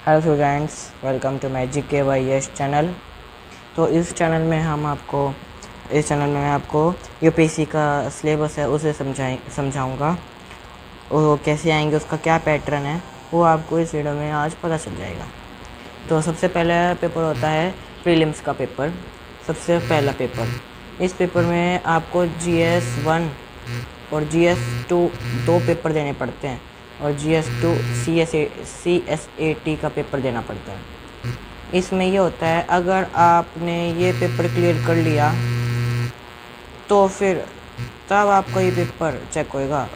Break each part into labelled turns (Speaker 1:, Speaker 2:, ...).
Speaker 1: Hello students, welcome to magic K Y S channel. तो इस channel में मैं आपको यूपीएससी का सिलेबस है उसे समझाऊंगा। वो कैसे आएंगे, उसका क्या पैटर्न है, वो आपको इस वीडियो में आज पता चल जाएगा। तो सबसे पहला पेपर होता है प्रीलिम्स का पेपर। सबसे पहला पेपर, इस पेपर में आपको GS1 और GS2 दो पेपर देने पड़ते हैं और GS2 CSAT का पेपर देना पड़ता है। इसमें ये होता है, अगर आपने ये पेपर क्लियर कर लिया तो फिर तब आपका ये पेपर चेक होएगा।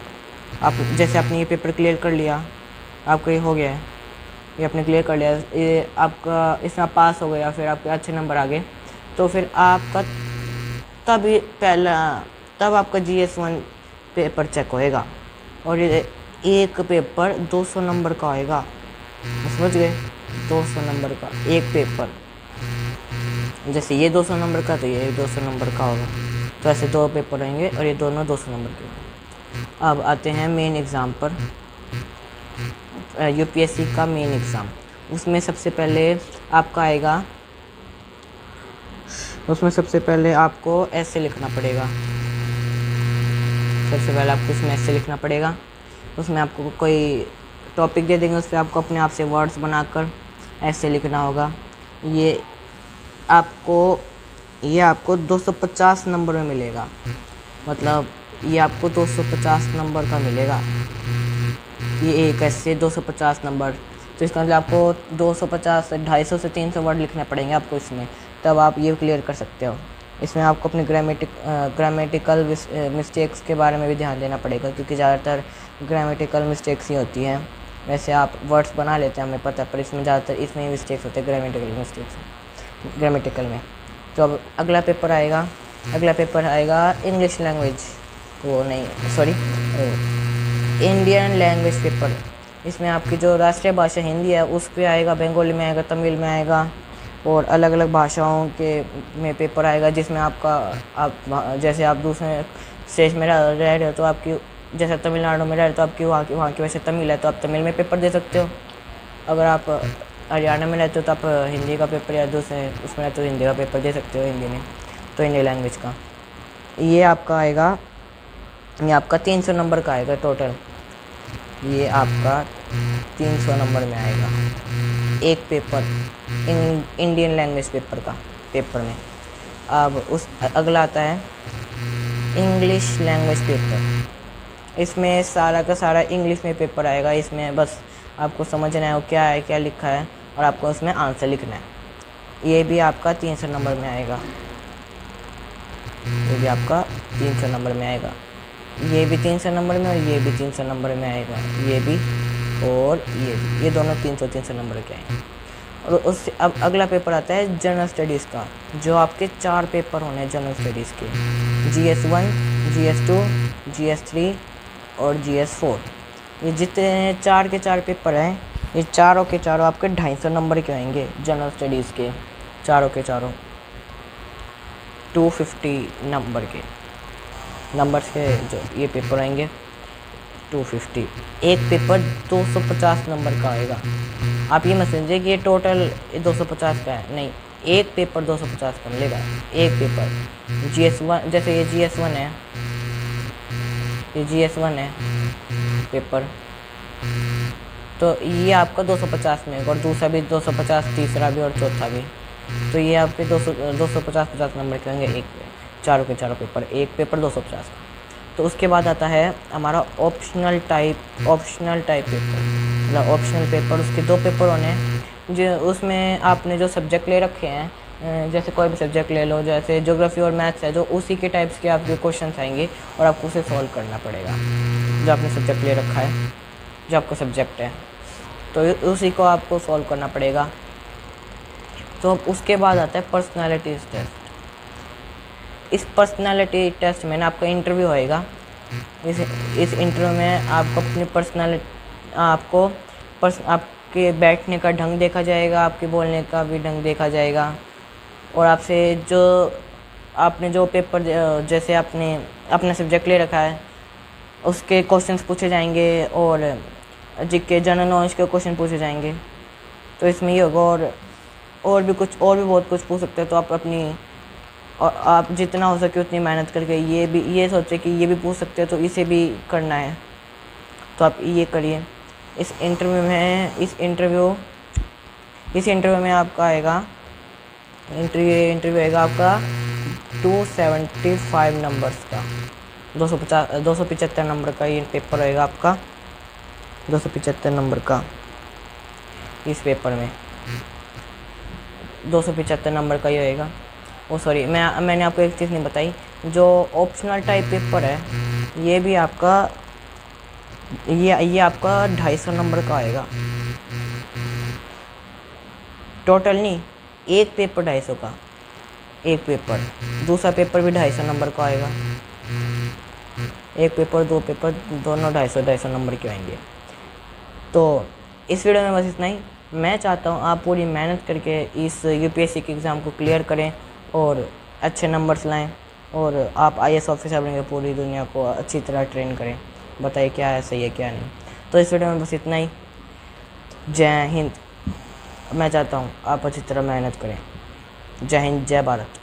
Speaker 1: जैसे आपने ये पेपर क्लियर कर लिया, आपका ये हो गया है, ये आपने क्लियर कर लिया, ये आपका इसमें पास हो गया, फिर आपके अच्छे नंबर आ गए, तो फिर आपका तब आपका GS1 पेपर चेक होएगा और ये एक पेपर 200 नंबर का होएगा। समझ गए? 200 नंबर का एक पेपर, जैसे ये 200 नंबर का तो ये 200 नंबर का होगा। तो ऐसे दो पेपर रहेंगे और ये दोनों 200 नंबर के होंगे। अब आते हैं मेन एग्ज़ाम पर, यूपीएससी का मेन एग्ज़ाम। उसमें सबसे पहले आपको ऐसे लिखना पड़ेगा। सबसे पहले आपको इसमें ऐसे लिखना पड़ेगा। उसमें आपको कोई टॉपिक दे देंगे, उस पर आपको अपने आप से वर्ड्स बनाकर ऐसे लिखना होगा। ये आपको 250 नंबर में मिलेगा, मतलब ये आपको 250 नंबर का मिलेगा। ये एक ऐसे 250 नंबर, तो इसका मतलब आपको 250 से 250 से 300 वर्ड लिखने पड़ेंगे आपको इसमें, तब आप ये क्लियर कर सकते हो। इसमें आपको अपने ग्रामेटिकल मिस्टेक्स के बारे में भी ध्यान देना पड़ेगा, क्योंकि ज़्यादातर ग्रामेटिकल मिस्टेक्स ही होती हैं। वैसे आप वर्ड्स बना लेते हैं, हमें पता है, पर इसमें ज़्यादातर इसमें ही मिस्टेक्स होते हैं, ग्रामेटिकल में। तो अब अगला पेपर आएगा English language, Indian language paper. इसमें आपकी जो राष्ट्रीय भाषा हिंदी है उस पर आएगा, बंगाली में आएगा, तमिल में आएगा और अलग अलग भाषाओं के में पेपर आएगा। जिसमें जैसे आप दूसरे स्टेट में रह रहे हो, तो आपकी जैसे तमिलनाडु में रह रहे हो तो आपकी वहाँ की वैसे तमिल है, तो आप तमिल में पेपर दे सकते हो। अगर आप हरियाणा में रहते हो तो आप हिंदी का पेपर, या दूसरे उसमें रहते हो हिंदी का पेपर दे सकते हो हिंदी में। तो इंडियन लैंग्वेज का ये आपका 300 नंबर का आएगा टोटल। ये आपका 300 नंबर में आएगा एक पेपर इंडियन लैंग्वेज पेपर में। अब अगला आता है इंग्लिश लैंग्वेज पेपर। इसमें सारा का सारा इंग्लिश में पेपर आएगा। इसमें बस आपको समझना है वो क्या है, क्या लिखा है, और आपको उसमें आंसर लिखना है। ये भी आपका 300 नंबर में आएगा। ये भी आपका 300 नंबर में आएगा। ये भी 300 नंबर में और ये भी 300 नंबर में आएगा। ये भी और ये दोनों 300 नंबर के आएंगे। और उससे अब अगला पेपर आता है जनरल स्टडीज़ का, जो आपके 4 पेपर होने हैं जनरल स्टडीज़ के, GS1, GS2, GS3 और GS4। ये जितने 4 के 4 पेपर हैं, ये चारों के चारों आपके 250 नंबर के आएंगे जनरल स्टडीज़ के, चारों के चारों 250 नंबर्स के जो ये पेपर आएंगे 250। एक पेपर 250 नंबर का आएगा। आप ये मत समझिए कि ये टोटल 250 का है, नहीं, एक पेपर 250 का मिलेगा। एक पेपर GS1, जैसे ये GS1 है, ये GS1 है पेपर, तो ये आपका 250 में, और दूसरा भी 250, तीसरा भी और चौथा भी। तो ये आपके 250 नंबर के होंगे एक चारों के चारों पेपर, एक पेपर 250 का। तो उसके बाद आता है हमारा ऑप्शनल टाइप पेपर, मतलब ऑप्शनल पेपर। उसके 2 पेपर होने हैं, जो उसमें आपने जो सब्जेक्ट ले रखे हैं, जैसे कोई भी सब्जेक्ट ले लो, जैसे ज्योग्राफी और मैथ्स है, जो उसी के टाइप्स के आपके क्वेश्चन आएंगे और आपको उसे सॉल्व करना पड़ेगा। जो आपने सब्जेक्ट ले रखा है, जो आपका सब्जेक्ट है, तो उसी को आपको सॉल्व करना पड़ेगा। तो उसके बाद आता है पर्सनालिटी टेस्ट। इस पर्सनालिटी टेस्ट में ना आपका इंटरव्यू होएगा। इस इंटरव्यू में आपको अपनी आपके बैठने का ढंग देखा जाएगा, आपके बोलने का भी ढंग देखा जाएगा, और आपसे आपने जो पेपर, जैसे आपने अपना सब्जेक्ट ले रखा है उसके क्वेश्चंस पूछे जाएंगे, और जीके जनरल नॉलेज के क्वेश्चन पूछे जाएंगे। तो इसमें ये होगा। और भी कुछ, और भी बहुत कुछ पूछ सकते हैं। तो आप अपनी, और आप जितना हो सके उतनी मेहनत करके ये सोचे कि ये भी पूछ सकते हैं तो इसे भी करना है, तो आप ये करिए। इस इंटरव्यू में आपका आएगा, इंटरव्यू आएगा आपका 275 नंबर्स का, 275 नंबर का ये पेपर होएगा आपका, 275 नंबर का। इस पेपर में 275 नंबर का ही होएगा। ओ सॉरी, मैंने आपको एक चीज़ नहीं बताई, जो ऑप्शनल टाइप पेपर है ये भी आपका, ये आपका 250 नंबर का आएगा। टोटल नहीं, एक पेपर 250 का, एक पेपर। दूसरा पेपर भी 250 नंबर का आएगा। एक पेपर, दो पेपर, दोनों 250 नंबर के आएंगे। तो इस वीडियो में बस इतना ही। मैं चाहता हूँ आप पूरी मेहनत करके इस यूपीएससी के एग्ज़ाम को क्लियर करें और अच्छे नंबर्स लाएं, और आप आईएएस ऑफिसर बनेंगे, पूरी दुनिया को अच्छी तरह ट्रेन करें। बताइए क्या है सही है क्या नहीं। तो इस वीडियो में बस इतना ही। जय हिंद। मैं चाहता हूँ आप अच्छी तरह मेहनत करें। जय हिंद, जय भारत।